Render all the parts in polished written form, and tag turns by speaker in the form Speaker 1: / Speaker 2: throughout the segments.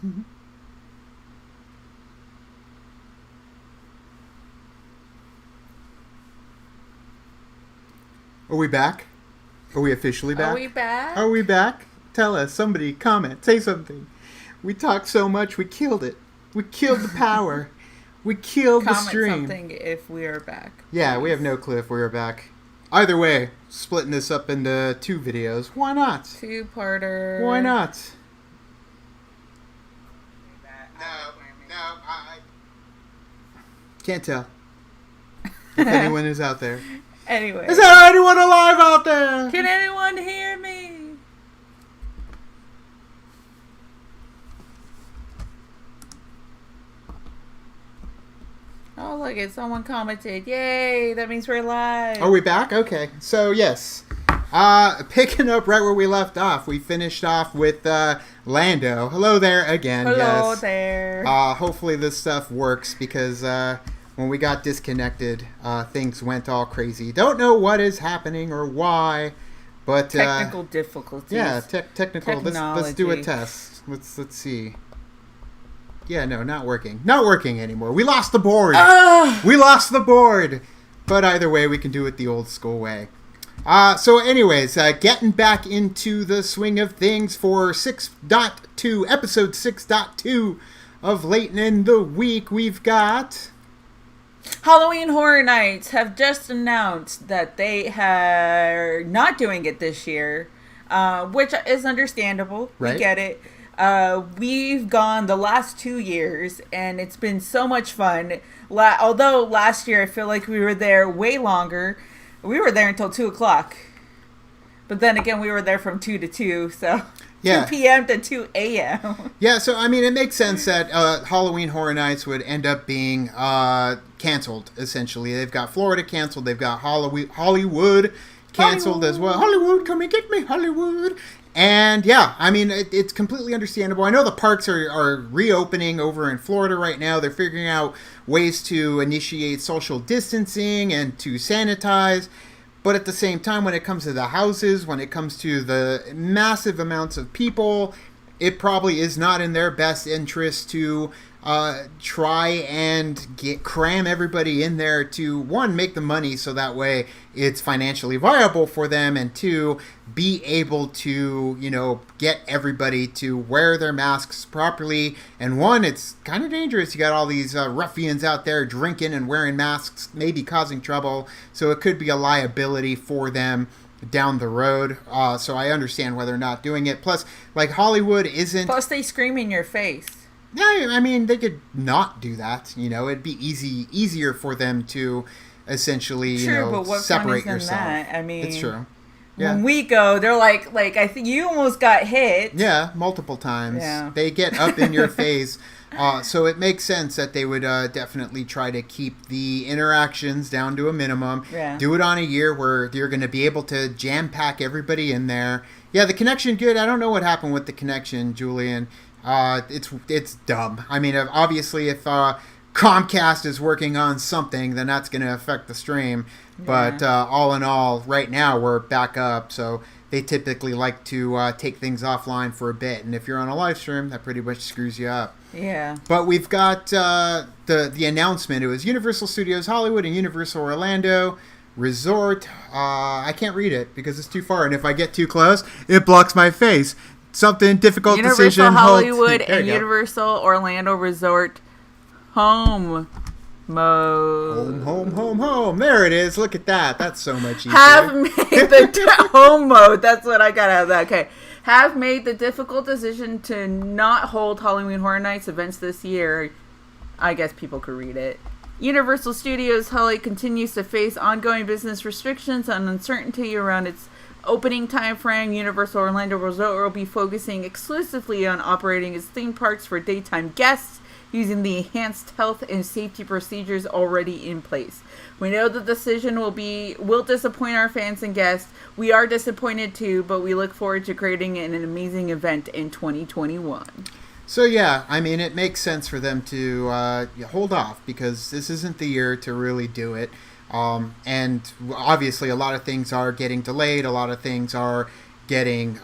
Speaker 1: Are we back? Are we officially back?
Speaker 2: Are we back?
Speaker 1: Are we back? Tell us. Somebody comment. Say something. We talked so much. We killed it. We killed the power. We killed the stream.
Speaker 2: Comment something if we are back.
Speaker 1: Yeah, we have no clue if we are back. Either way, splitting this up into 2 videos. Why not?
Speaker 2: 2-parter.
Speaker 1: Why not? No, I can't tell if anyone is out there.
Speaker 2: Anyway.
Speaker 1: Is there anyone alive out there?
Speaker 2: Can anyone hear me? Oh, look it. Someone commented. Yay, that means we're live.
Speaker 1: Are we back? Okay. So, yes. Picking up right where we left off. We finished off with LANDO. Hello there again.
Speaker 2: Hello there.
Speaker 1: Hopefully this stuff works because when we got disconnected, things went all crazy. Don't know what is happening or why, but
Speaker 2: technical difficulties.
Speaker 1: Yeah, technical. Let's do a test. Let's see. Yeah, no, not working. Not working anymore. We lost the board. We lost the board. But either way, we can do it the old school way. So anyways, getting back into the swing of things for 6.2, episode 6.2 of Late in the Week, we've got...
Speaker 2: Halloween Horror Nights have just announced that they are not doing it this year, which is understandable.
Speaker 1: Right.
Speaker 2: We get it. We've gone the last 2 years, and it's been so much fun. Although last year I feel like we were there way longer. We were there until 2 o'clock. But then again, we were there from 2 to 2, so...
Speaker 1: Yeah.
Speaker 2: 2 p.m. to 2 a.m.
Speaker 1: Yeah, so, I mean, it makes sense that Halloween Horror Nights would end up being canceled, essentially. They've got Florida canceled. They've got Hollywood canceled as well. Hollywood, come and get me, Hollywood. And, yeah, I mean, it's completely understandable. I know the parks are reopening over in Florida right now. They're figuring out ways to initiate social distancing and to sanitize. But at the same time, when it comes to the houses, when it comes to the massive amounts of people, it probably is not in their best interest to try and cram everybody in there to, 1, make the money so that way it's financially viable for them, and 2, be able to, get everybody to wear their masks properly. And 1, it's kind of dangerous. You got all these ruffians out there drinking and wearing masks, maybe causing trouble. So it could be a liability for them down the road. So I understand why they're not doing it. Plus, like, Hollywood isn't...
Speaker 2: Plus, they scream in your face.
Speaker 1: Yeah, I mean, they could not do that. It'd be easier for them to essentially,
Speaker 2: but what
Speaker 1: separate
Speaker 2: fun is in
Speaker 1: yourself.
Speaker 2: That? I mean,
Speaker 1: it's true. Yeah.
Speaker 2: When we go, they're like I think you almost got hit.
Speaker 1: Yeah, multiple times.
Speaker 2: Yeah.
Speaker 1: They get up in your face. So it makes sense that they would definitely try to keep the interactions down to a minimum.
Speaker 2: Yeah.
Speaker 1: Do it on a year where you're going to be able to jam-pack everybody in there. Yeah, the connection, good. I don't know what happened with the connection, Julian. It's dumb. I mean, obviously, if Comcast is working on something, then that's going to affect the stream. Yeah. But all in all, right now, we're back up. So they typically like to take things offline for a bit. And if you're on a live stream, that pretty much screws you up.
Speaker 2: Yeah.
Speaker 1: But we've got the announcement. It was Universal Studios Hollywood and Universal Orlando Resort. I can't read it because it's too far. And if I get too close, it blocks my face. Something difficult
Speaker 2: Universal
Speaker 1: decision.
Speaker 2: Hollywood and Universal Orlando Resort home mode.
Speaker 1: Home. There it is. Look at that. That's so much easier.
Speaker 2: Have made the home mode. That's what I got out of that. Okay. Have made the difficult decision to not hold Halloween Horror Nights events this year. I guess people could read it. Universal Studios Holly continues to face ongoing business restrictions and uncertainty around its opening time frame. Universal Orlando Resort will be focusing exclusively on operating its theme parks for daytime guests using the enhanced health and safety procedures already in place. We know the decision will disappoint our fans and guests. We are disappointed too, but we look forward to creating an amazing event in 2021.
Speaker 1: So yeah, I mean, it makes sense for them to hold off because this isn't the year to really do it. And obviously a lot of things are getting delayed. A lot of things are getting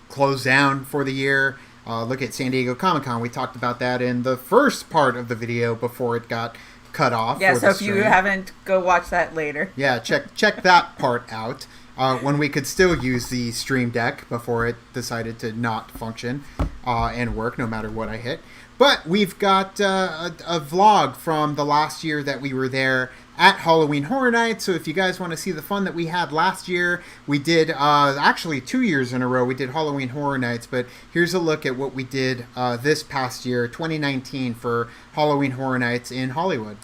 Speaker 1: closed down for the year. look at San Diego Comic-Con. We talked about that in the first part of the video before it got cut off.
Speaker 2: Yeah, so if you haven't, go watch that later.
Speaker 1: Yeah, check that part out. When we could still use the Stream Deck before it decided to not function and work no matter what I hit. But we've got a vlog from the last year that we were there at Halloween Horror Nights. So if you guys want to see the fun that we had last year, we did actually 2 years in a row we did Halloween Horror Nights. But here's a look at what we did this past year, 2019, for Halloween Horror Nights in Hollywood.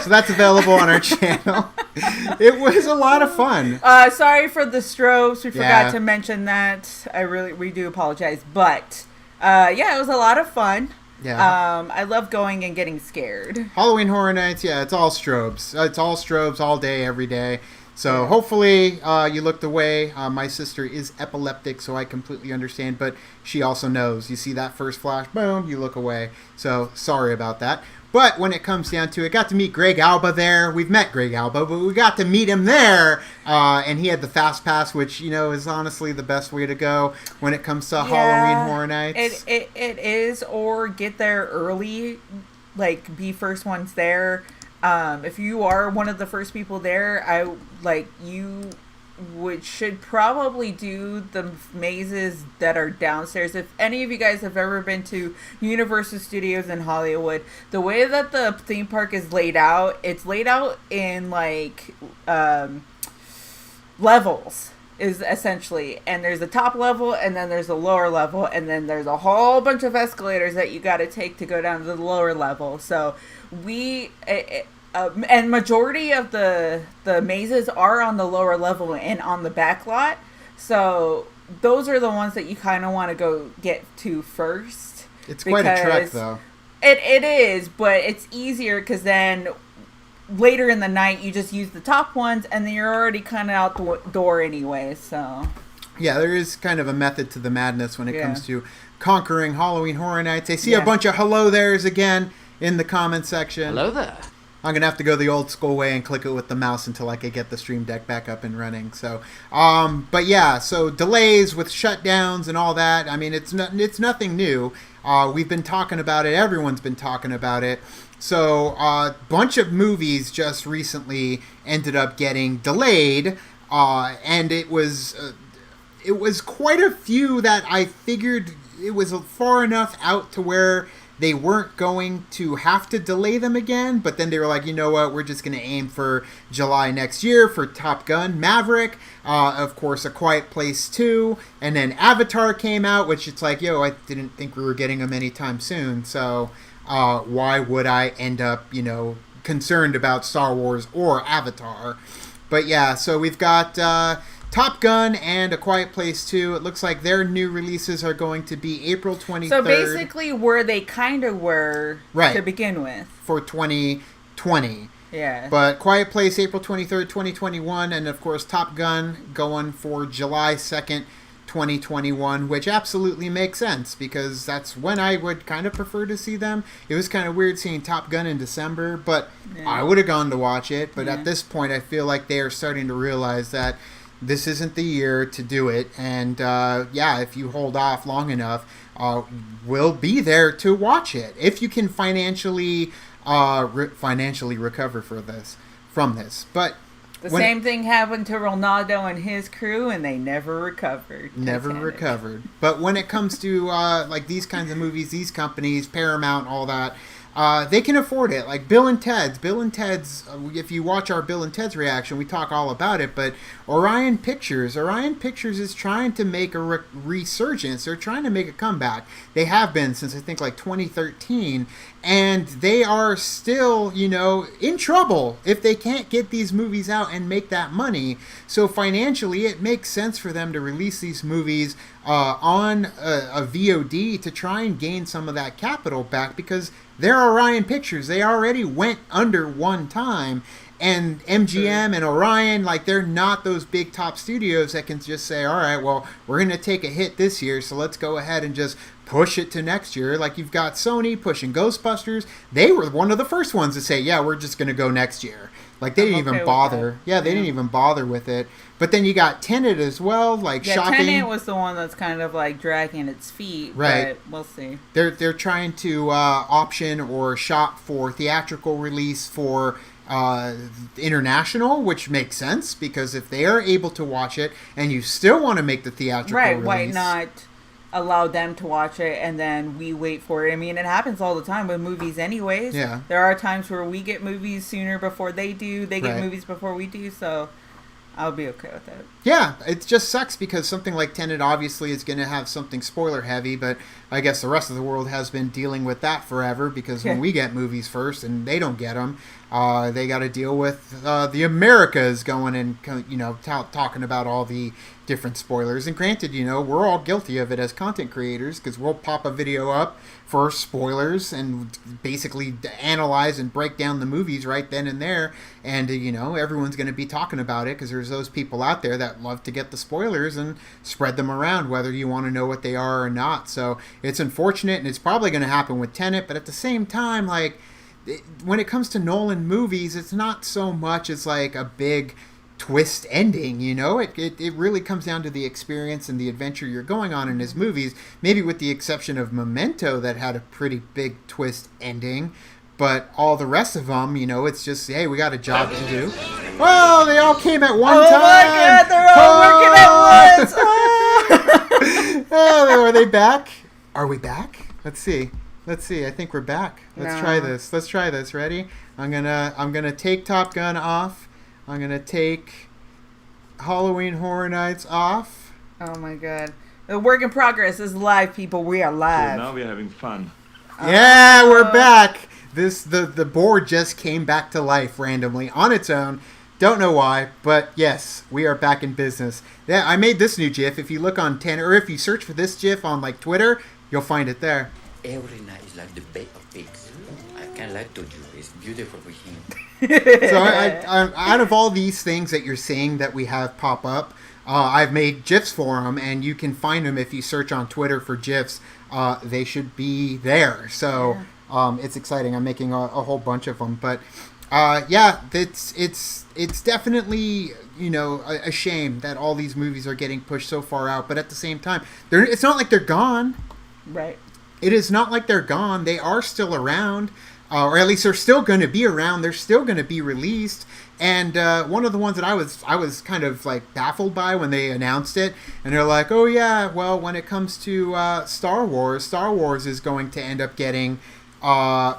Speaker 1: So that's available on our channel. It was a lot of fun.
Speaker 2: Sorry for the strobes. We forgot to mention that. We do apologize. But, yeah, it was a lot of fun.
Speaker 1: Yeah.
Speaker 2: I love going and getting scared.
Speaker 1: Halloween Horror Nights, yeah, it's all strobes. It's all strobes all day, every day. So hopefully you looked away. My sister is epileptic, so I completely understand. But she also knows. You see that first flash, boom, you look away. So sorry about that. But when it comes down to it, got to meet Greg Alba there. We've met Greg Alba, but we got to meet him there. And he had the Fast Pass, which, you know, is honestly the best way to go when it comes to Halloween Horror Nights.
Speaker 2: It is, or get there early, like be first ones there. If you are one of the first people there, you should probably do the mazes that are downstairs. If any of you guys have ever been to Universal Studios in Hollywood, the way that the theme park is laid out, it's laid out in like levels is essentially, and there's a top level and then there's a lower level and then there's a whole bunch of escalators that you got to take to go down to the lower level. So and majority of the mazes are on the lower level and on the back lot. So those are the ones that you kind of want to go get to first.
Speaker 1: It's quite a trek, though.
Speaker 2: It is, but it's easier because then later in the night you just use the top ones and then you're already kind of out the door anyway. So
Speaker 1: yeah, there is kind of a method to the madness when it comes to conquering Halloween Horror Nights. I see a bunch of hello there's again in the comment section.
Speaker 3: Hello there.
Speaker 1: I'm going to have to go the old school way and click it with the mouse until I can get the Stream Deck back up and running. So, but yeah, so delays with shutdowns and all that. I mean, it's nothing new. We've been talking about it. Everyone's been talking about it. So, a bunch of movies just recently ended up getting delayed. And it was quite a few that I figured it was far enough out to where they weren't going to have to delay them again, but then they were like, you know what, we're just going to aim for July next year for Top Gun, Maverick, of course, A Quiet Place 2, and then Avatar came out, which it's like, I didn't think we were getting them anytime soon, so why would I end up, concerned about Star Wars or Avatar? But yeah, so we've got Top Gun and A Quiet Place 2. It looks like their new releases are going to be April 23rd.
Speaker 2: So basically where they kind of were to begin with.
Speaker 1: For 2020.
Speaker 2: Yeah.
Speaker 1: But Quiet Place, April 23rd, 2021. And, of course, Top Gun going for July 2nd, 2021, which absolutely makes sense because that's when I would kind of prefer to see them. It was kind of weird seeing Top Gun in December, but I would have gone to watch it. But at this point, I feel like they are starting to realize that this isn't the year to do it, and if you hold off long enough, we'll be there to watch it if you can financially recover from this. But
Speaker 2: the same thing happened to Ronaldo and his crew, and they never recovered.
Speaker 1: But when it comes to like these kinds of movies, these companies, Paramount, all that, they can afford it. Like Bill and Ted's, if you watch our Bill and Ted's reaction, we talk all about it, but Orion Pictures is trying to make a resurgence. They're trying to make a comeback. They have been since I think like 2013, and they are still, in trouble if they can't get these movies out and make that money. So financially, it makes sense for them to release these movies on a VOD to try and gain some of that capital back, because they're Orion Pictures. They already went under one time, and MGM and Orion, like, they're not those big top studios that can just say, all right, well, we're going to take a hit this year, so let's go ahead and just push it to next year. Like, you've got Sony pushing Ghostbusters. They were one of the first ones to say, yeah, we're just going to go next year. Like, they didn't even bother. Yeah, they didn't even bother with it. But then you got Tenet as well, like, shocking.
Speaker 2: Tenet was the one that's kind of, like, dragging its feet,
Speaker 1: right.
Speaker 2: But we'll see.
Speaker 1: They're trying to option or shop for theatrical release for international, which makes sense, because if they are able to watch it and you still want to make the theatrical release...
Speaker 2: Why not allow them to watch it and then we wait for it? I mean, it happens all the time with movies anyways.
Speaker 1: Yeah.
Speaker 2: There are times where we get movies sooner before they do. They get
Speaker 1: right.
Speaker 2: movies before we do, so I'll be okay with it.
Speaker 1: Yeah, it just sucks because something like Tenet obviously is going to have something spoiler heavy, but I guess the rest of the world has been dealing with that forever, because when we get movies first and they don't get them, they got to deal with the Americas going and, talking about all the different spoilers. And granted, we're all guilty of it as content creators, because we'll pop a video up for spoilers and basically analyze and break down the movies right then and there. And, everyone's going to be talking about it because there's those people out there that love to get the spoilers and spread them around, whether you want to know what they are or not. So it's unfortunate, and it's probably going to happen with Tenet. But at the same time, like, when it comes to Nolan movies, it's not so much as like a big twist ending, it really comes down to the experience and the adventure you're going on in his movies, maybe with the exception of Memento that had a pretty big twist ending. But all the rest of them, it's just, hey, we got a job to do. Oh, they all came at one time.
Speaker 2: Oh my God, they're all working at once.
Speaker 1: Oh, are they back? Are we back? Let's see. I think we're back. Let's try this. Ready? I'm gonna take Top Gun off. I'm gonna take Halloween Horror Nights off.
Speaker 2: Oh my God. The work in progress is live, people. We are live.
Speaker 3: So now we're having fun.
Speaker 1: Yeah, we're back. The board just came back to life randomly on its own. Don't know why, but yes, we are back in business. Yeah, I made this new GIF. If you look on Tenet, or if you search for this GIF on like Twitter, you'll find it there.
Speaker 4: Every night is like the Bay of Pigs. I can't lie to you. It's beautiful with him.
Speaker 1: So I, out of all these things that you're seeing that we have pop up, I've made GIFs for them, and you can find them if you search on Twitter for GIFs. They should be there. So it's exciting. I'm making a whole bunch of them. But it's definitely, a shame that all these movies are getting pushed so far out. But at the same time, it's not like they're gone.
Speaker 2: Right.
Speaker 1: It is not like they're gone. They are still around, or at least they're still going to be around. They're still going to be released. And one of the ones that I was kind of like baffled by when they announced it, and they're like, oh yeah, well, when it comes to Star Wars is going to end up getting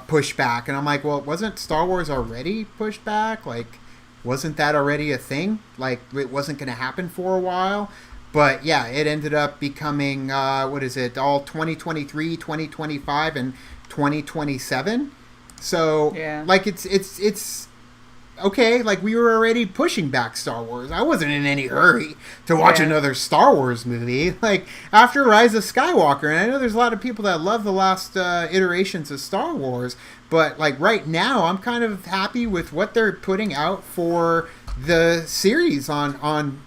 Speaker 1: pushed back. And I'm like, well, wasn't Star Wars already pushed back? Like, wasn't that already a thing? Like, it wasn't going to happen for a while? But yeah, it ended up becoming, all 2023, 2025, and 2027. So, like, it's okay. Like, we were already pushing back Star Wars. I wasn't in any hurry to watch another Star Wars movie. Like, after Rise of Skywalker, and I know there's a lot of people that love the last iterations of Star Wars, but, like, right now, I'm kind of happy with what they're putting out for the series on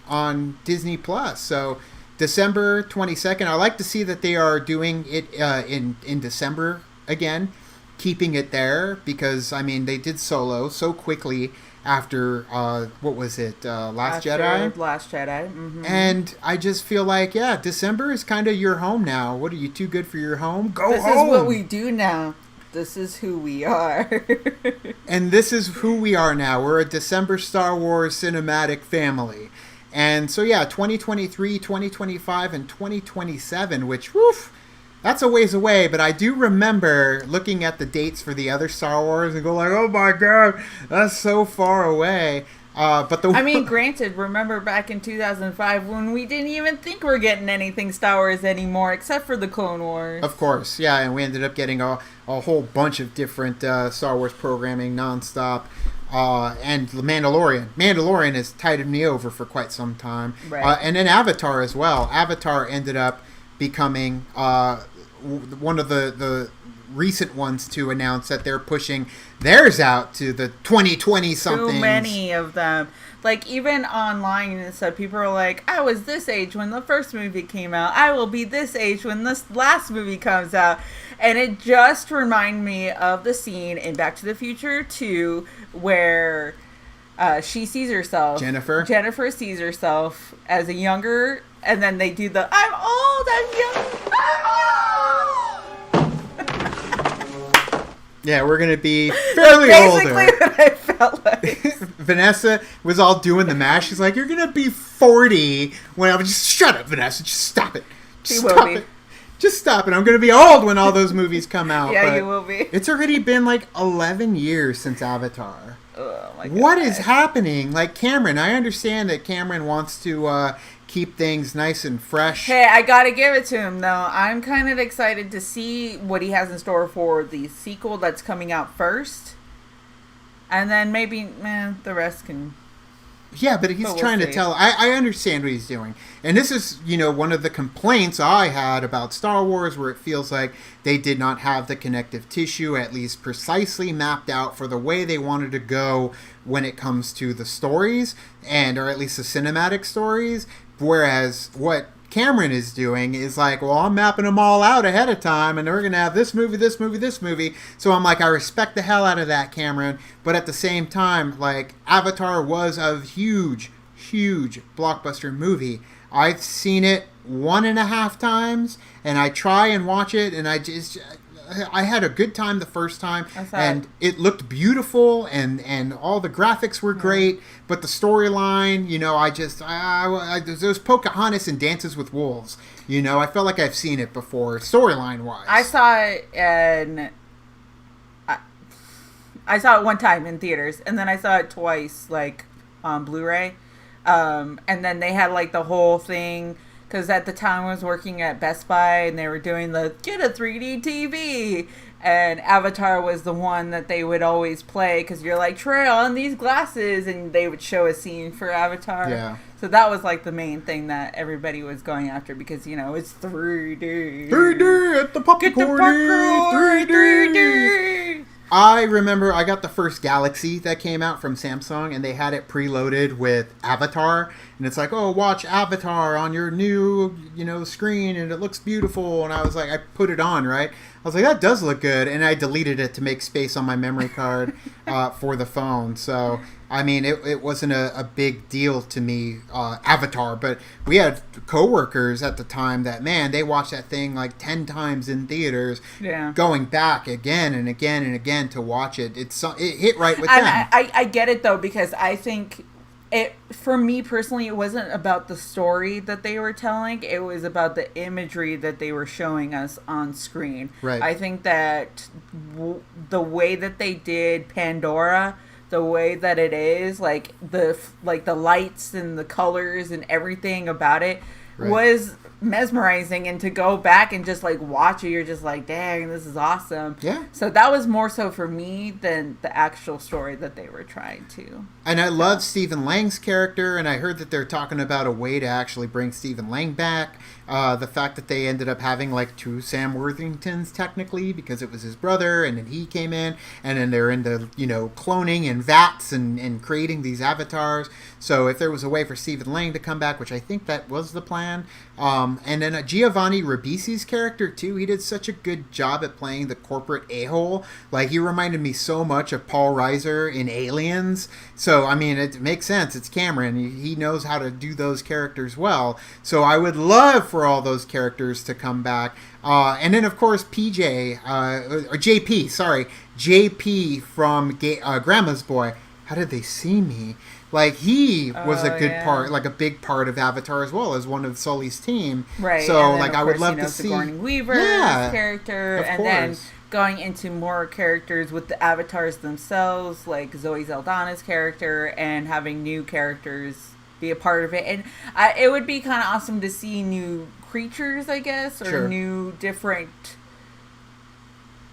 Speaker 1: Disney Plus. So December 22nd, I like to see that they are doing it in December again, keeping it there, because I mean they did Solo so quickly after what was it, Last Jedi?
Speaker 2: Last Jedi. Mm-hmm.
Speaker 1: And I just feel like, December is kind of your home now. What are you, too good for your home? Go
Speaker 2: home. This is what we do now. This is who we are.
Speaker 1: And this is who we are now. We're a December Star Wars cinematic family. And so, 2023, 2025, and 2027, which, That's a ways away, but I do remember looking at the dates for the other Star Wars and go like, oh my god, that's so far away.
Speaker 2: I mean, granted, remember back in 2005 when we didn't even think we're getting anything Star Wars anymore except for the Clone Wars.
Speaker 1: Of course, yeah, and we ended up getting a whole bunch of different Star Wars programming nonstop. And The Mandalorian. Mandalorian has tided me over for quite some time.
Speaker 2: Right.
Speaker 1: And then Avatar as well. Avatar ended up becoming one of the recent ones to announce that they're pushing theirs out to the 2020 something.
Speaker 2: Too many of them. Like, even online and stuff, people are like, I was this age when the first movie came out. I will be this age when this last movie comes out. And it just reminded me of the scene in Back to the Future 2 where she sees herself. Jennifer sees herself as a younger, and then they do the, I'm old, I'm young, I'm old.
Speaker 1: Yeah, we're going to be fairly older.
Speaker 2: Basically what I felt like.
Speaker 1: Vanessa was all doing the mash. She's like, you're going to be 40 when I'm just, shut up, Vanessa. Just stop it. Just stop it. Just stop it. I'm going to be old when all those movies come out.
Speaker 2: Yeah, you will be.
Speaker 1: It's already been like 11 years since Avatar.
Speaker 2: Oh, my God.
Speaker 1: What is happening? Like, Cameron, I understand that Cameron wants to keep things nice and fresh.
Speaker 2: Hey, I gotta give it to him, though. I'm kind of excited to see what he has in store for the sequel that's coming out first. And then maybe, the rest can...
Speaker 1: Yeah, but he's trying to tell... I understand what he's doing. And this is, one of the complaints I had about Star Wars, where it feels like they did not have the connective tissue at least precisely mapped out for the way they wanted to go when it comes to the stories, or at least the cinematic stories. Whereas what Cameron is doing is like, well, I'm mapping them all out ahead of time, and we're going to have this movie, this movie, this movie. So I'm like, I respect the hell out of that, Cameron. But at the same time, like, Avatar was a huge, huge blockbuster movie. I've seen it 1.5 times, and I try and watch it, and I had a good time the first time, and it looked beautiful, and all the graphics were great, but the storyline, those Pocahontas and Dances with Wolves, I felt like I've seen it before, storyline-wise.
Speaker 2: I saw it, and I saw it one time in theaters, and then I saw it twice, like, on Blu-ray, and then they had, like, the whole thing... Because at the time I was working at Best Buy and they were doing the get a 3D TV. And Avatar was the one that they would always play because you're like, Trey, on these glasses. And they would show a scene for Avatar.
Speaker 1: Yeah.
Speaker 2: So that was like the main thing that everybody was going after because, it's 3D.
Speaker 1: 3D at the popcorn.
Speaker 2: Get the popcorn. 3D.
Speaker 1: I remember I got the first Galaxy that came out from Samsung, and they had it preloaded with Avatar, and it's like, oh, watch Avatar on your new, screen, and it looks beautiful, and I was like, I put it on, right? I was like, that does look good, and I deleted it to make space on my memory card for the phone, so... I mean, it wasn't a big deal to me, Avatar, but we had coworkers at the time that, man, they watched that thing like 10 times in theaters, going back again and again and again to watch it. It hit right with them.
Speaker 2: I get it, though, because I think, for me personally, it wasn't about the story that they were telling. It was about the imagery that they were showing us on screen.
Speaker 1: Right.
Speaker 2: I think that the way that they did Pandora... The way that it is, like the lights and the colors and everything about it was mesmerizing. And to go back and just like watch it, you're just like, dang, this is awesome.
Speaker 1: Yeah.
Speaker 2: So that was more so for me than the actual story that they were trying to.
Speaker 1: And I love Stephen Lang's character, and I heard that they're talking about a way to actually bring Stephen Lang back. The fact that they ended up having like 2 Sam Worthingtons technically because it was his brother, and then he came in, and then they're into cloning and vats and creating these avatars. So if there was a way for Stephen Lang to come back, which I think that was the plan, and then Giovanni Ribisi's character too, he did such a good job at playing the corporate a-hole. Like, he reminded me so much of Paul Reiser in Aliens. So I mean, it makes sense. It's Cameron. He knows how to do those characters well. So I would love for all those characters to come back. And then, of course, JP from Grandma's Boy. How did they see me? Like, he was a
Speaker 2: Oh,
Speaker 1: good
Speaker 2: yeah.
Speaker 1: part, like a big part of Avatar as well, as one of Sully's team.
Speaker 2: Right.
Speaker 1: So,
Speaker 2: and then,
Speaker 1: like,
Speaker 2: of
Speaker 1: I would
Speaker 2: course,
Speaker 1: love
Speaker 2: you
Speaker 1: to
Speaker 2: know,
Speaker 1: see.
Speaker 2: Sigourney Weaver's
Speaker 1: Yeah,
Speaker 2: character,
Speaker 1: of
Speaker 2: and then
Speaker 1: course.
Speaker 2: going into more characters with the avatars themselves, like Zoe Saldana's character, and having new characters be a part of it. And it would be kind of awesome to see new creatures, I guess, or
Speaker 1: Sure.
Speaker 2: new different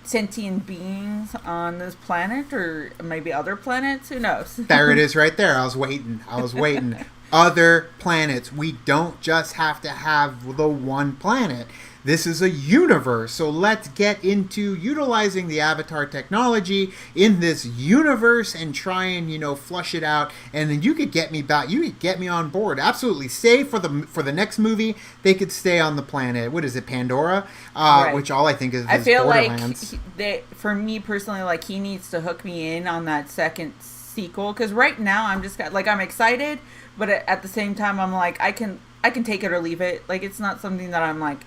Speaker 2: sentient beings on this planet, or maybe other planets. Who knows?
Speaker 1: There it is right there. I was waiting. Other planets. We don't just have to have the one planet. This is a universe. So let's get into utilizing the Avatar technology in this universe and try and, you know, flush it out. And then you could get me back. You could get me on board. Absolutely. Stay for the next movie. They could stay on the planet. What is it, Pandora?
Speaker 2: Right.
Speaker 1: Which all I think is
Speaker 2: I feel
Speaker 1: Borderlands.
Speaker 2: like for me personally, like he needs to hook me in on that second sequel, because right now I'm just like, I'm excited, but at the same time I'm like, I can take it or leave it. Like, it's not something that I'm like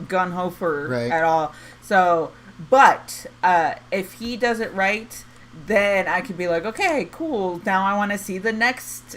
Speaker 2: gun ho for
Speaker 1: Right.
Speaker 2: at all. So, but if he does it right, then I could be like, okay, cool. Now I want to see the next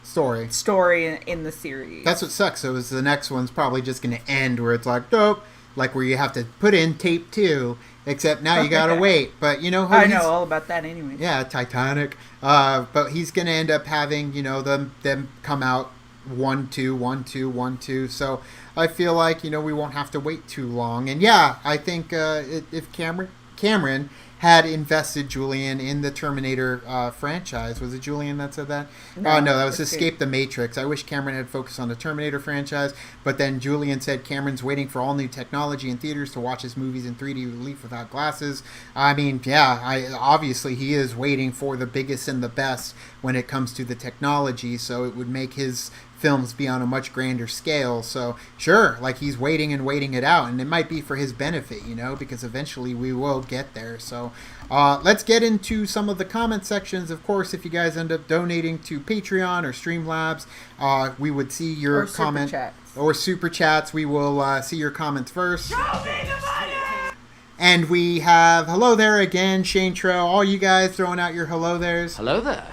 Speaker 2: story in the series.
Speaker 1: That's what sucks. So is the next one's probably just going to end where it's like, dope, like where you have to put in tape 2, except now you got to wait. But you know who
Speaker 2: I know all about that anyway.
Speaker 1: Yeah, Titanic. But he's going to end up having, you know, them come out 1, 2, 1, 2, 1, 2. So I feel like, you know, we won't have to wait too long. And yeah, I think if Cameron had invested, Julian, in the Terminator franchise. Was it Julian that said that? No, that was Escape the Matrix. I wish Cameron had focused on the Terminator franchise, but then Julian said Cameron's waiting for all new technology in theaters to watch his movies in 3D relief without glasses. I mean, yeah, obviously he is waiting for the biggest and the best when it comes to the technology, so it would make his films be on a much grander scale. So sure, like he's waiting it out, and it might be for his benefit, you know, because eventually we will get there. So let's get into some of the comment sections. Of course, if you guys end up donating to Patreon or Streamlabs, we would see your comment or super chats. We will see your comments first. And we have hello there again, Shane Trell. All you guys throwing out your hello there's.
Speaker 3: Hello there.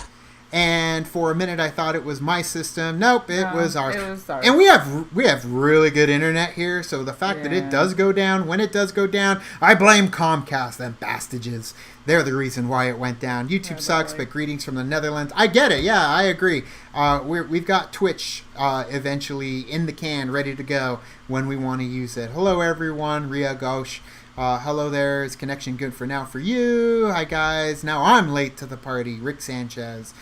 Speaker 1: And for a minute, I thought it was my system. Nope, it was ours.
Speaker 2: It was ours.
Speaker 1: And we have really good internet here, so the fact that it does go down, when it does go down, I blame Comcast, them bastages. They're the reason why it went down. YouTube sucks, but greetings from the Netherlands. I get it. Yeah, I agree. We've got Twitch eventually in the can, ready to go when we want to use it. Hello, everyone. Ria Ghosh. Hello there. Is connection good for now for you? Hi, guys. Now I'm late to the party. Rick Sanchez.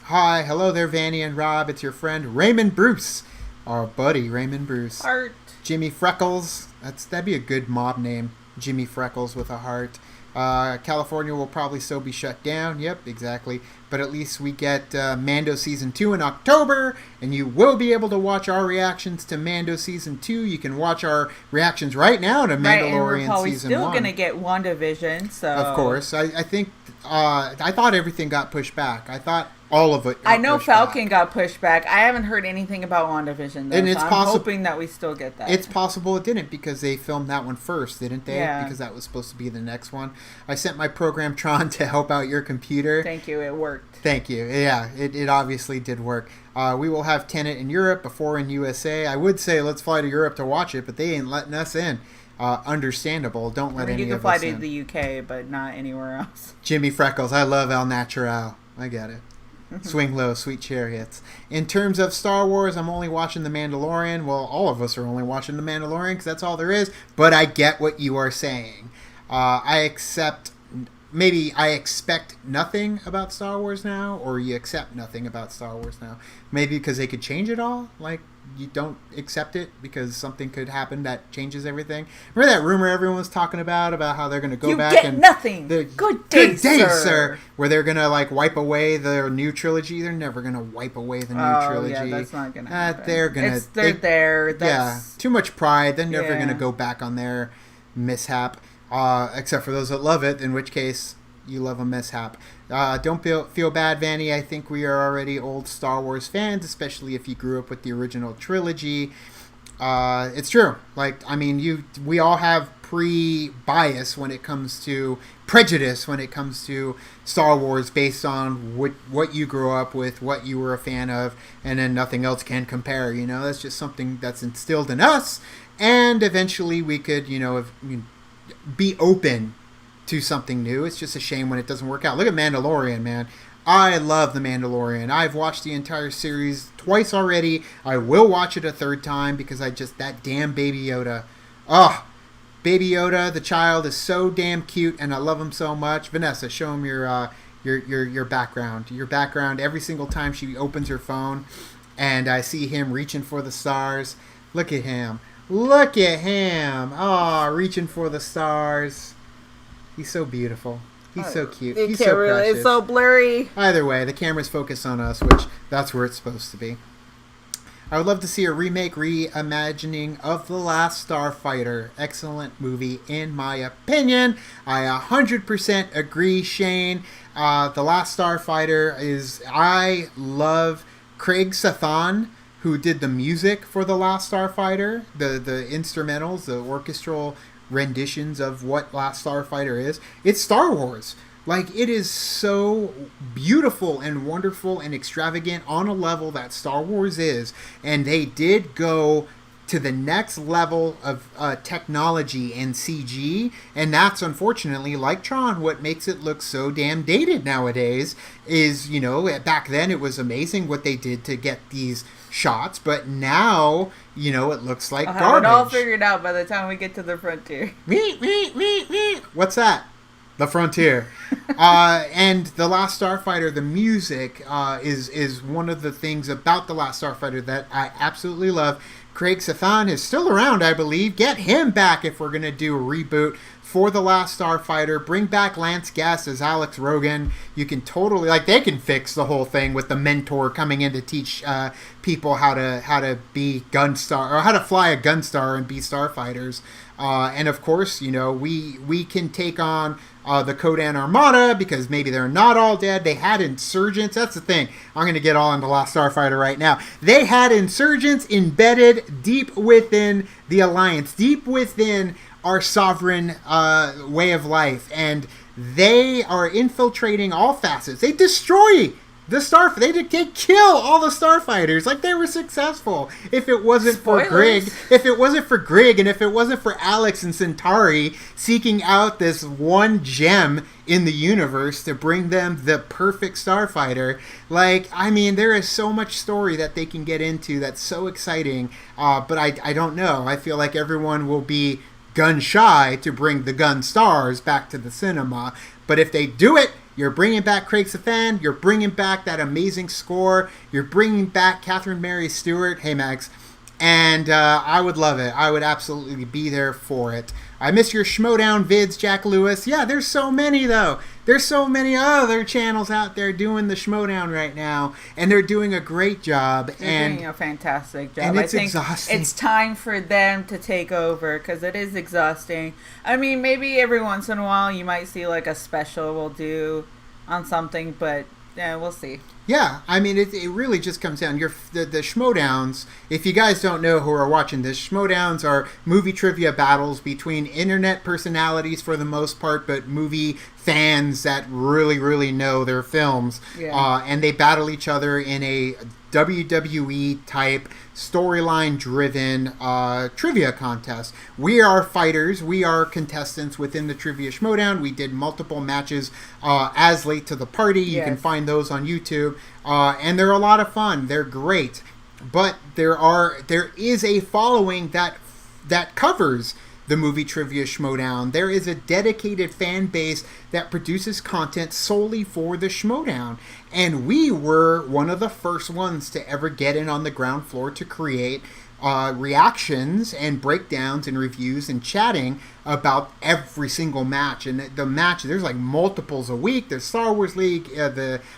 Speaker 1: Hi, hello there, Vanny and Rob. It's your friend Raymond Bruce, our buddy Raymond Bruce.
Speaker 2: Heart.
Speaker 1: Jimmy Freckles. That'd be a good mob name. Jimmy Freckles with a heart. California will probably still be shut down. Yep, exactly. But at least we get Mando Season 2 in October, and you will be able to watch our reactions to Mando Season 2. You can watch our reactions right now to Mandalorian
Speaker 2: and we're probably
Speaker 1: Season
Speaker 2: still
Speaker 1: 1.
Speaker 2: going to get WandaVision, so...
Speaker 1: Of course. I think... I thought everything got pushed back. I thought all of it got
Speaker 2: I know
Speaker 1: pushed
Speaker 2: Falcon
Speaker 1: back.
Speaker 2: got pushed back. I haven't heard anything about WandaVision, though,
Speaker 1: And it's
Speaker 2: so I'm hoping that we still get that.
Speaker 1: It's possible it didn't, because they filmed that one first, didn't they?
Speaker 2: Yeah.
Speaker 1: Because that was supposed to be the next one. I sent my program Tron to help out your computer.
Speaker 2: Thank you, it worked.
Speaker 1: Thank you. Yeah, it obviously did work. We will have Tenet in Europe before in USA. I would say let's fly to Europe to watch it, but they ain't letting us in. Understandable. Don't let any
Speaker 2: You can
Speaker 1: of
Speaker 2: fly
Speaker 1: us
Speaker 2: to
Speaker 1: in.
Speaker 2: the UK, but not anywhere else.
Speaker 1: Jimmy Freckles. I love El Natural. I get it. Swing low, sweet chariots. In terms of Star Wars, I'm only watching The Mandalorian. Well, all of us are only watching The Mandalorian because that's all there is. But I get what you are saying. I expect nothing about Star Wars now, or you accept nothing about Star Wars now. Maybe because they could change it all. Like, you don't accept it because something could happen that changes everything. Remember that rumor everyone was talking about how they're going to go back and...
Speaker 2: nothing.
Speaker 1: Good day, sir. Where they're going to, like, wipe away their new trilogy. They're never going to wipe away the new trilogy.
Speaker 2: Yeah, that's not going to happen.
Speaker 1: They're going to...
Speaker 2: They're there. That's...
Speaker 1: Yeah, too much pride. They're never going to go back on their mishap. Except for those that love it, in which case... You love a mishap. Don't feel bad, Vanny. I think we are already old Star Wars fans, especially if you grew up with the original trilogy. It's true. Like, I mean, we all have pre-bias when it comes to prejudice when it comes to Star Wars based on what you grew up with, what you were a fan of, and then nothing else can compare. You know, that's just something that's instilled in us, and eventually we could, be open to something new. It's just a shame when it doesn't work out. Look at Mandalorian, man. I love The Mandalorian. I've watched the entire series twice already. I will watch it a third time because that damn Baby Yoda. Oh, Baby Yoda, the child, is so damn cute, and I love him so much. Vanessa, show him your background. Your background every single time she opens her phone, and I see him reaching for the stars. Look at him. Look at him. Oh, reaching for the stars. He's so beautiful. He's so cute. He's so precious.
Speaker 2: It's so blurry.
Speaker 1: Either way, the camera's focused on us, which that's where it's supposed to be. I would love to see a remake, reimagining of The Last Starfighter. Excellent movie, in my opinion. I 100% agree, Shane. The Last Starfighter I love Craig Sathan, who did the music for The Last Starfighter, the instrumentals, the orchestral renditions of what Last Starfighter is. It's Star Wars. Like, it is so beautiful and wonderful and extravagant on a level that Star Wars is. And they did go to the next level of technology and CG. And that's, unfortunately, like Tron, what makes it look so damn dated nowadays is, back then it was amazing what they did to get these shots, but now, it looks like garbage.
Speaker 2: Have it all figured out by the time we get to the frontier.
Speaker 1: What's that? The frontier. And The Last Starfighter, the music is one of the things about The Last Starfighter that I absolutely love. Craig Sathan is still around, I believe. Get him back if we're going to do a reboot for The Last Starfighter. Bring back Lance Guest as Alex Rogan. You can totally, they can fix the whole thing with the mentor coming in to teach people how to be Gunstar, or how to fly a Gunstar and be starfighters. And of course, we can take on the Kodan Armada, because maybe they're not all dead. They had insurgents. That's the thing. I'm going to get all into Last Starfighter right now. They had insurgents embedded deep within the Alliance, deep within our sovereign way of life. And they are infiltrating all facets. They destroy the they kill all the starfighters. Like, they were successful. If it wasn't for Grig, and if it wasn't for Alex and Centauri seeking out this one gem in the universe to bring them the perfect starfighter, there is so much story that they can get into that's so exciting. But I don't know. I feel like everyone will be gun shy to bring the gun stars back to the cinema. But if they do it, you're bringing back Craig Sathan. You're bringing back that amazing score. You're bringing back Catherine Mary Stewart. Hey, Max. And I would love it. I would absolutely be there for it. I miss your Schmoedown vids, Jack Lewis. Yeah, there's so many, though. There's so many other channels out there doing the Schmoedown right now, and they're doing a great job.
Speaker 2: They're doing a fantastic job.
Speaker 1: And it's exhausting.
Speaker 2: It's time for them to take over, because it is exhausting. I mean, maybe every once in a while you might see a special we'll do on something, but yeah, we'll see.
Speaker 1: Yeah, I mean, it really just comes down. The Schmoedowns, if you guys don't know who are watching this, Schmoedowns are movie trivia battles between internet personalities for the most part, but movie fans that really, really know their films. Yeah. And they battle each other in a WWE type storyline driven trivia contest. We are fighters. We are contestants within the Trivia Schmoedown. We did multiple matches as late to the party. You can find those on YouTube. And they're a lot of fun. They're great. But there is a following that covers the movie Trivia Schmoedown. There is a dedicated fan base that produces content solely for the Schmoedown. And we were one of the first ones to ever get in on the ground floor to create reactions and breakdowns and reviews and chatting about every single match. And the match, there's multiples a week. There's Star Wars League,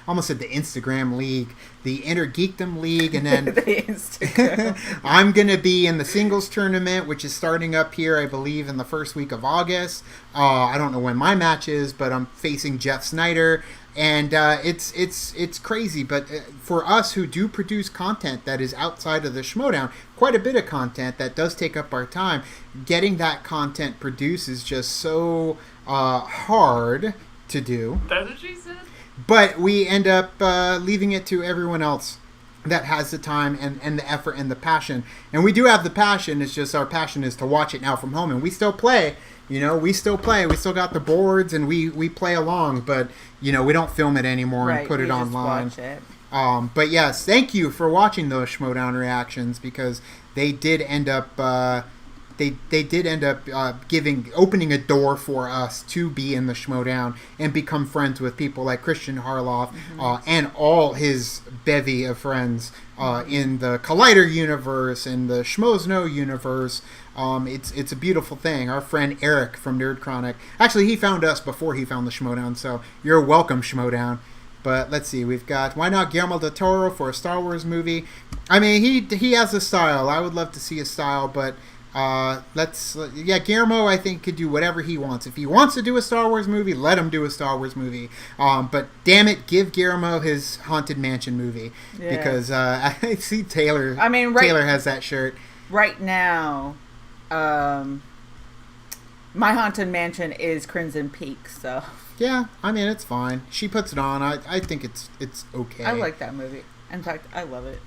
Speaker 1: almost said the Instagram League, the Intergeekdom League, and then
Speaker 2: the Instagram.
Speaker 1: I'm going to be in the singles tournament, which is starting up here, I believe, in the first week of August. I don't know when my match is, but I'm facing Jeff Snyder. And it's crazy, but for us who do produce content that is outside of the Schmoedown, quite a bit of content that does take up our time, getting that content produced is just so hard to do.
Speaker 3: That's what she said.
Speaker 1: But we end up leaving it to everyone else that has the time and the effort and the passion. And we do have the passion, it's just our passion is to watch it now from home. And we still play. We still play. We still got the boards, and we play along. But we don't film it anymore and put it online.
Speaker 2: Watch it.
Speaker 1: But yes, thank you for watching those Schmoedown reactions, because they did end up opening a door for us to be in the Schmoedown and become friends with people like Christian Harloff and all his bevy of friends in the Collider universe and the Schmoesno universe. It's a beautiful thing. Our friend Eric from Nerd Chronic, actually he found us before he found the Schmoedown, so you're welcome, Schmoedown. But let's see, we've got, why not Guillermo del Toro for a Star Wars movie? I mean, he has a style. I would love to see a style, but Guillermo, I think, could do whatever he wants. If he wants to do a Star Wars movie, let him do a Star Wars movie. But damn it, give Guillermo his Haunted Mansion movie, because I see Taylor. I mean, Taylor has that shirt
Speaker 2: right now. My Haunted Mansion is Crimson Peak, so
Speaker 1: yeah. I mean, it's fine. She puts it on. I think it's okay.
Speaker 2: I like that movie. In fact, I love it.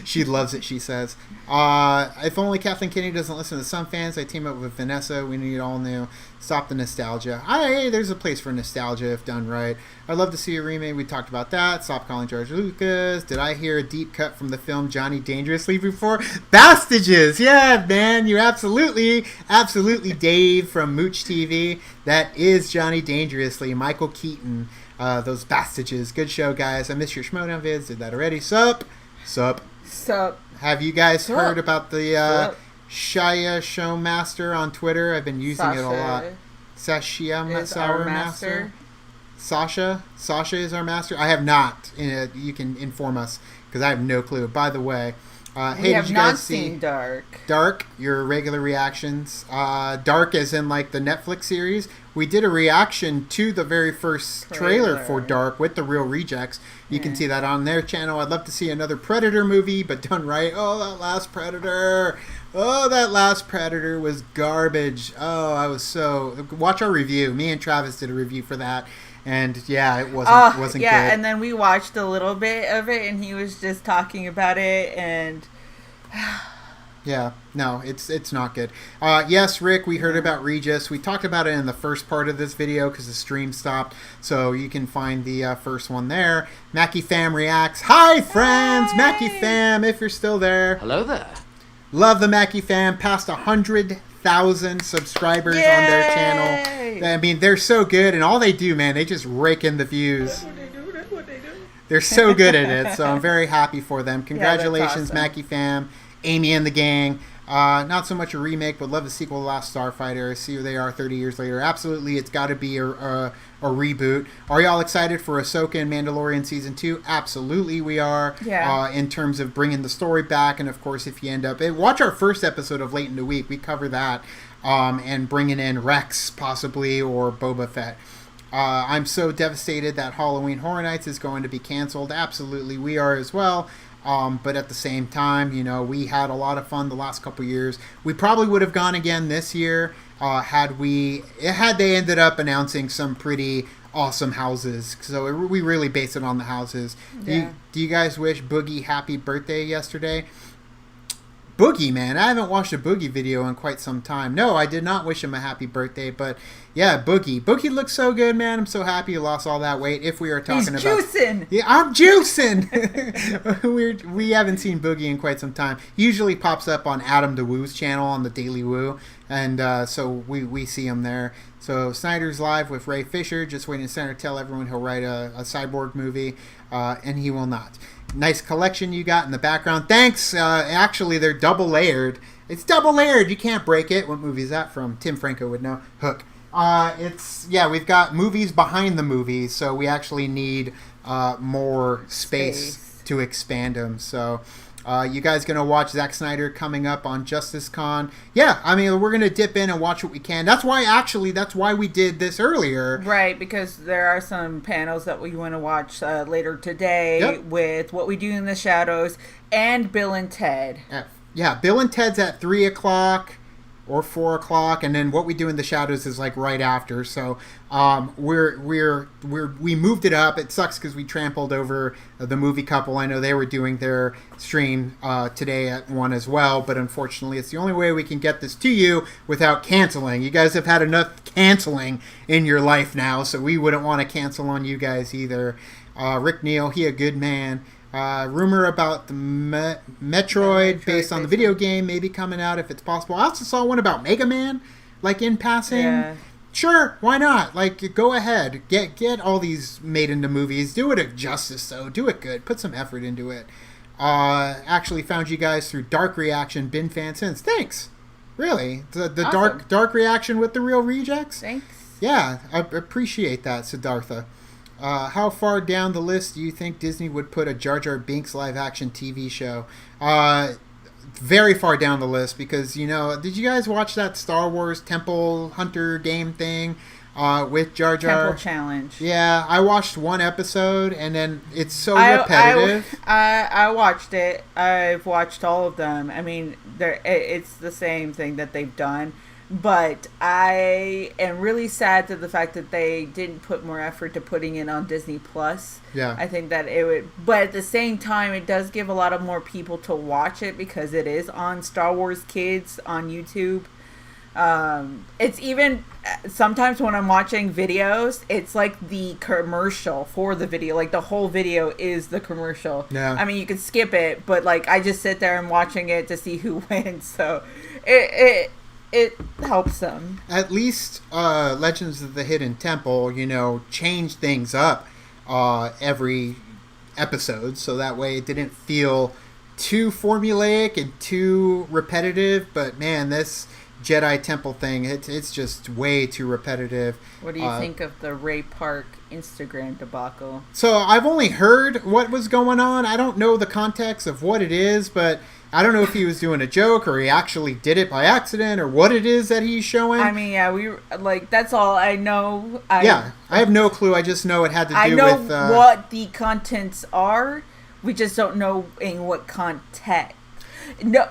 Speaker 1: She loves it, she says. If only Kathleen Kennedy doesn't listen to some fans, I team up with Vanessa. We need all new. Stop the nostalgia. There's a place for nostalgia if done right. I'd love to see a remake. We talked about that. Stop calling George Lucas. Did I hear a deep cut from the film Johnny Dangerously before? Bastages! Yeah, man, you absolutely, Dave from Mooch TV. That is Johnny Dangerously. Michael Keaton. Those Bastages. Good show, guys. I missed your Schmoedown vids. Did that already. Sup. Have you guys heard about the Shia Showmaster on Twitter? I've been using it a lot. Sasha is our master. Sasha is our master. I have not. You can inform us, because I have no clue. By the way,
Speaker 2: we have not seen Dark.
Speaker 1: Dark, your regular reactions. Dark as in like the Netflix series. We did a reaction to the very first trailer for Dark with the Real Rejects. You can see that on their channel. I'd love to see another Predator movie, but done right. Oh, that last Predator was garbage. Oh, I was so... Watch our review. Me and Travis did a review for that. And yeah, it wasn't good.
Speaker 2: Yeah, and then we watched a little bit of it, and he was just talking about it, and...
Speaker 1: Yeah, no, it's not good. Yes, Rick, we heard about Regis. We talked about it in the first part of this video because the stream stopped, so you can find the first one there. Mackie Fam reacts. Hi, friends! Hey! Mackie Fam, if you're still there.
Speaker 5: Hello there.
Speaker 1: Love the Mackie Fam. Past 100,000 subscribers on their channel. I mean, they're so good, and all they do, man, they just rake in the views. That's what they do. They're so good at it, so I'm very happy for them. Congratulations, awesome. Mackie Fam. Amy and the gang. Not so much a remake, but love the sequel to Last Starfighter. See where they are 30 years later. Absolutely, it's got to be a reboot. Are y'all excited for Ahsoka and Mandalorian Season 2? Absolutely, we are.
Speaker 2: Yeah.
Speaker 1: In terms of bringing the story back, and of course, if you end up... Watch our first episode of Late in the Week. We cover that. And bringing in Rex, possibly, or Boba Fett. I'm so devastated that Halloween Horror Nights is going to be canceled. Absolutely, we are as well. But at the same time, we had a lot of fun the last couple years. We probably would have gone again this year had they ended up announcing some pretty awesome houses. So we really based it on the houses.
Speaker 2: Yeah.
Speaker 1: Do you guys wish Boogie happy birthday yesterday? Boogie, man, I haven't watched a Boogie video in quite some time. No, I did not wish him a happy birthday, but yeah, Boogie looks so good, man. I'm so happy he lost all that weight. If we are talking
Speaker 2: He's
Speaker 1: about
Speaker 2: juicing.
Speaker 1: Yeah, I'm juicing. we haven't seen Boogie in quite some time. He usually pops up on Adam DeWoo's channel on the Daily Woo, and so we see him there. So Snyder's live with Ray Fisher, just waiting to Snyder tell everyone he'll write a Cyborg movie, and he will not. Nice collection you got in the background. Thanks. Actually, they're double layered. It's double layered. You can't break it. What movie is that from? Tim Franco would know. Hook. We've got movies behind the movies, so we actually need more space to expand them. So You guys gonna watch Zack Snyder coming up on JusticeCon? Yeah, I mean, we're gonna dip in and watch what we can. That's why we did this earlier.
Speaker 2: Right, because there are some panels that we want to watch later today with What We Do in the Shadows and Bill and Ted.
Speaker 1: Yeah, Bill and Ted's at 3 o'clock or 4 o'clock, and then What We Do in the Shadows is like right after. So we moved it up. It sucks because we trampled over the Movie Couple. I know they were doing their stream today at 1 as well, but unfortunately it's the only way we can get this to you without canceling. You guys have had enough canceling in your life now, so we wouldn't want to cancel on you guys either. Rick Neal, he a good man. Rumor about the Metroid based on the video game maybe coming out if it's possible. I also saw one about Mega Man, like in passing. Yeah. Sure, why not? Like, go ahead. Get all these made into movies. Do it at Justice, though. Do it good. Put some effort into it. Actually found you guys through Dark Reaction, been fan since. Thanks. Really. The awesome. Dark Reaction with the Real Rejects?
Speaker 2: Thanks.
Speaker 1: Yeah, I appreciate that, Siddhartha. How far down the list do you think Disney would put a Jar Jar Binks live-action TV show? Very far down the list because, did you guys watch that Star Wars Temple Hunter game thing with Jar Jar?
Speaker 2: Temple Challenge.
Speaker 1: Yeah, I watched one episode, and then it's so repetitive.
Speaker 2: I watched it. I've watched all of them. I mean, it's the same thing that they've done. But I am really sad to the fact that they didn't put more effort to putting it on Disney Plus.
Speaker 1: Yeah.
Speaker 2: I think that it would, but at the same time, it does give a lot of more people to watch it because it is on Star Wars Kids on YouTube. It's even sometimes when I'm watching videos, it's like the commercial for the video. Like the whole video is the commercial.
Speaker 1: Yeah.
Speaker 2: I mean, you can skip it, but like I just sit there and watching it to see who wins. So it helps them.
Speaker 1: At least Legends of the Hidden Temple, changed things up every episode, so that way it didn't feel too formulaic and too repetitive. But man, this Jedi Temple thing, it's just way too repetitive.
Speaker 2: What do you think of the Ray Park Instagram debacle?
Speaker 1: So I've only heard what was going on. I don't know the context of what it is, but I don't know if he was doing a joke or he actually did it by accident or what it is that he's showing.
Speaker 2: I mean, yeah, that's all I know.
Speaker 1: I have no clue. I just know it had to do with...
Speaker 2: I know what the contents are. We just don't know in what context. No,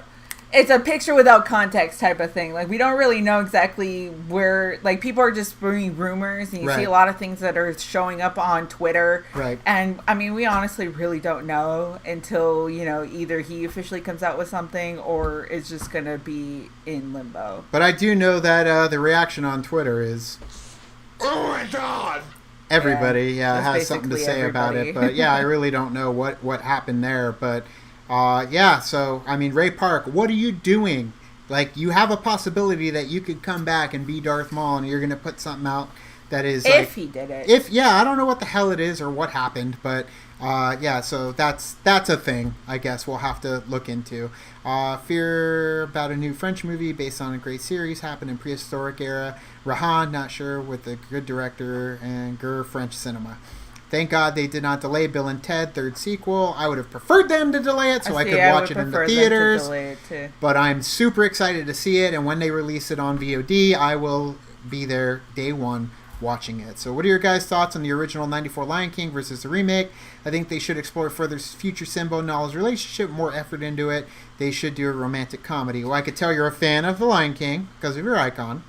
Speaker 2: it's a picture without context type of thing. Like, we don't really know exactly where... Like, people are just bringing rumors, and you see a lot of things that are showing up on Twitter.
Speaker 1: Right.
Speaker 2: And, I mean, we honestly really don't know until, either he officially comes out with something or it's just going to be in limbo.
Speaker 1: But I do know that the reaction on Twitter is... Oh, my God! Everybody, has something to say about it. But, yeah, I really don't know what happened there, but... so, I mean, Ray Park, what are you doing? Like, you have a possibility that you could come back and be Darth Maul and you're going to put something out that is
Speaker 2: if he did it.
Speaker 1: I don't know what the hell it is or what happened, but, so that's a thing, I guess we'll have to look into. Fear about a new French movie based on a great series happened in prehistoric era. Rahan, not sure, with a good director and French cinema. Thank God they did not delay Bill and Ted third sequel. I would have preferred them to delay it so I could watch it in the theaters. But I'm super excited to see it, and when they release it on VOD, I will be there day one watching it. So what are your guys' thoughts on the original 94 Lion King versus the remake? I think they should explore further future Simba and Nala's relationship, more effort into it. They should do a romantic comedy. Well, I could tell you're a fan of the Lion King because of your icon.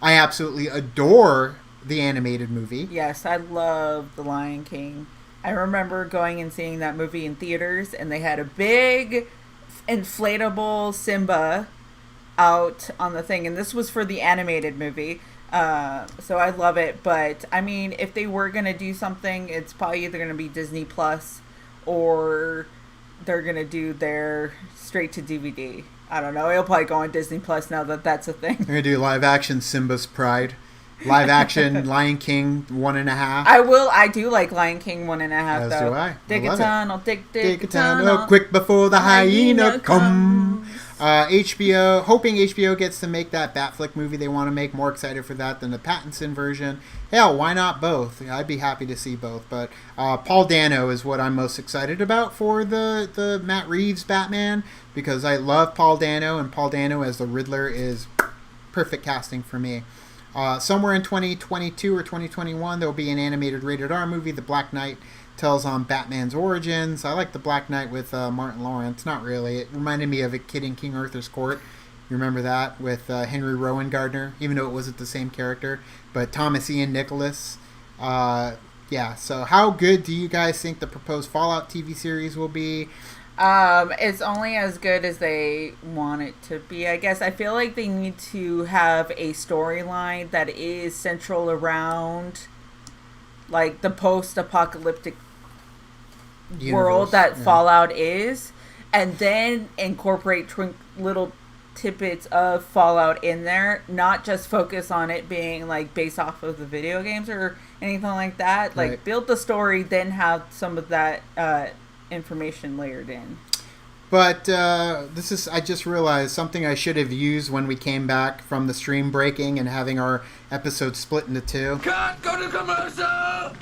Speaker 1: I absolutely adore the animated movie.
Speaker 2: Yes, I love The Lion King. I remember going and seeing that movie in theaters, and they had a big inflatable Simba out on the thing, and this was for the animated movie. So I love it, but I mean, if they were gonna do something, it's probably either gonna be Disney Plus or they're gonna do their straight to DVD. I don't know. It'll probably go on Disney Plus now that that's a thing.
Speaker 1: They're gonna do live action Simba's Pride. Live action Lion King 1.5.
Speaker 2: I do like Lion King 1.5
Speaker 1: As
Speaker 2: though.
Speaker 1: do I.
Speaker 2: Dig a tunnel, dig
Speaker 1: a
Speaker 2: tunnel.
Speaker 1: tunnel, quick before the hyena comes. HBO, hoping HBO gets to make that Batflick movie they want to make. More excited for that than the Pattinson version. Hell, why not both? I'd be happy to see both. But Paul Dano is what I'm most excited about for the Matt Reeves Batman, because I love Paul Dano, and Paul Dano as the Riddler is perfect casting for me. Somewhere in 2022 or 2021, there will be an animated rated R movie, The Black Knight, tells on Batman's origins. I like The Black Knight with Martin Lawrence. Not really. It reminded me of A Kid in King Arthur's Court. You remember that with Henry Rowan Gardner, even though it wasn't the same character. But Thomas Ian Nicholas. Yeah, so how good do you guys think the proposed Fallout TV series will be?
Speaker 2: It's only as good as they want it to be, I guess. I feel like they need to have a storyline that is central around, like, the post-apocalyptic world that Fallout is, and then incorporate little tidbits of Fallout in there, not just focus on it being, like, based off of the video games or anything like that. Like,
Speaker 1: right.
Speaker 2: Build the story, then have some of that information layered in.
Speaker 1: But I just realized something I should have used when we came back from the stream breaking and having our episode split into two.
Speaker 3: Cut! Go to commercial!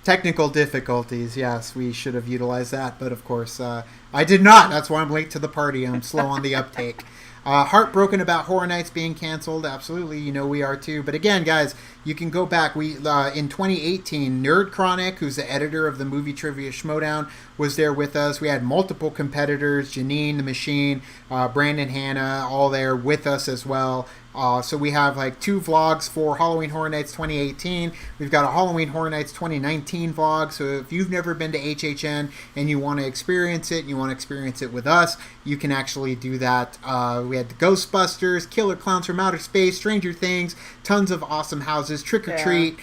Speaker 1: Technical difficulties, yes, we should have utilized that, but of course, I did not. That's why I'm late to the party. I'm slow on the uptake. Heartbroken about Horror Nights being canceled. Absolutely, you know we are too. But again, guys, you can go back. We in 2018, Nerd Chronic, who's the editor of the movie trivia Schmoedown, was there with us. We had multiple competitors, Janine the Machine, Brandon Hanna, all there with us as well. So we have like 2 vlogs for Halloween Horror Nights 2018. We've got a Halloween Horror Nights 2019 vlog. So if you've never been to HHN and you want to experience it, and you want to experience it with us, you can actually do that. We had the Ghostbusters, Killer Clowns from Outer Space, Stranger Things, tons of awesome houses, Trick or Treat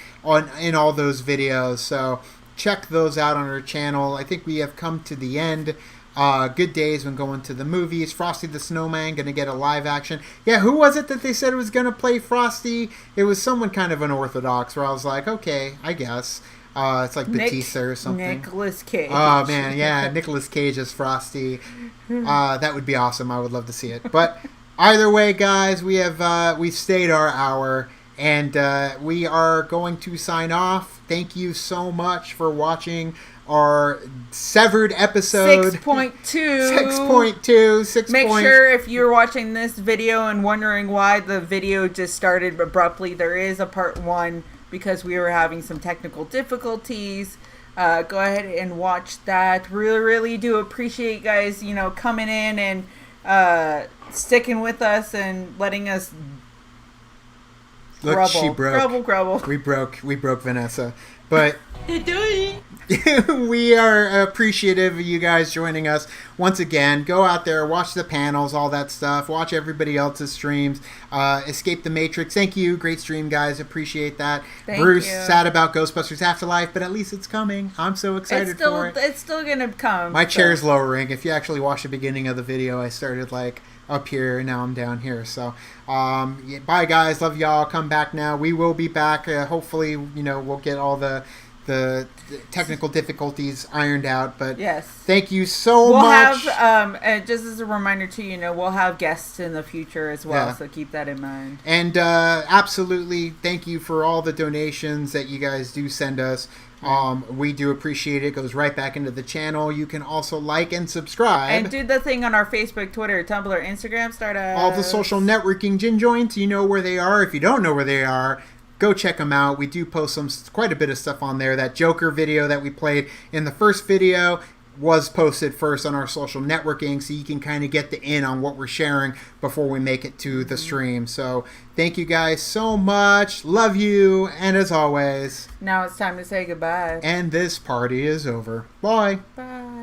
Speaker 1: in all those videos. So check those out on our channel. I think we have come to the end. Good days when going to the movies. Frosty the Snowman going to get a live action. Yeah, who was it that they said was going to play Frosty? It was someone kind of unorthodox where I was like, okay, I guess. It's like Batista or something.
Speaker 2: Nicolas Cage.
Speaker 1: Oh, man, yeah, Nicolas Cage as Frosty. That would be awesome. I would love to see it. But either way, guys, we've stayed our hour, and we are going to sign off. Thank you so much for watching our severed episode
Speaker 2: 6.2. Make sure if you're watching this video and wondering why the video just started abruptly, there is a part 1 because we were having some technical difficulties. Go ahead and watch that. Really do appreciate you guys, coming in and sticking with us and letting us
Speaker 1: Look, she broke.
Speaker 2: Grubble.
Speaker 1: We broke Vanessa. But we are appreciative of you guys joining us once again. Go out there, watch the panels, all that stuff. Watch everybody else's streams. Escape the Matrix. Thank you. Great stream, guys. Appreciate that. Bruce, sad about Ghostbusters Afterlife, but at least it's coming. I'm so excited for it.
Speaker 2: It's still going to come.
Speaker 1: My chair's lowering. If you actually watch the beginning of the video, I started up here, and now I'm down here. So, bye, guys. Love y'all. Come back now. We will be back. Hopefully, we'll get all the technical difficulties ironed out, but
Speaker 2: yes,
Speaker 1: thank you so much.
Speaker 2: We'll have just as a reminder too, we'll have guests in the future as well, so keep that in mind.
Speaker 1: And absolutely thank you for all the donations that you guys do send us. We do appreciate it. It goes right back into the channel. You can also like and subscribe.
Speaker 2: And do the thing on our Facebook, Twitter, Tumblr, Instagram, Stardust.
Speaker 1: All the social networking gin joints, you know where they are. If you don't know where they are, go check them out. We do post quite a bit of stuff on there. That Joker video that we played in the first video was posted first on our social networking, so you can kind of get the in on what we're sharing before we make it to the stream. So thank you guys so much. Love you. And as always,
Speaker 2: now it's time to say goodbye.
Speaker 1: And this party is over. Bye.
Speaker 2: Bye.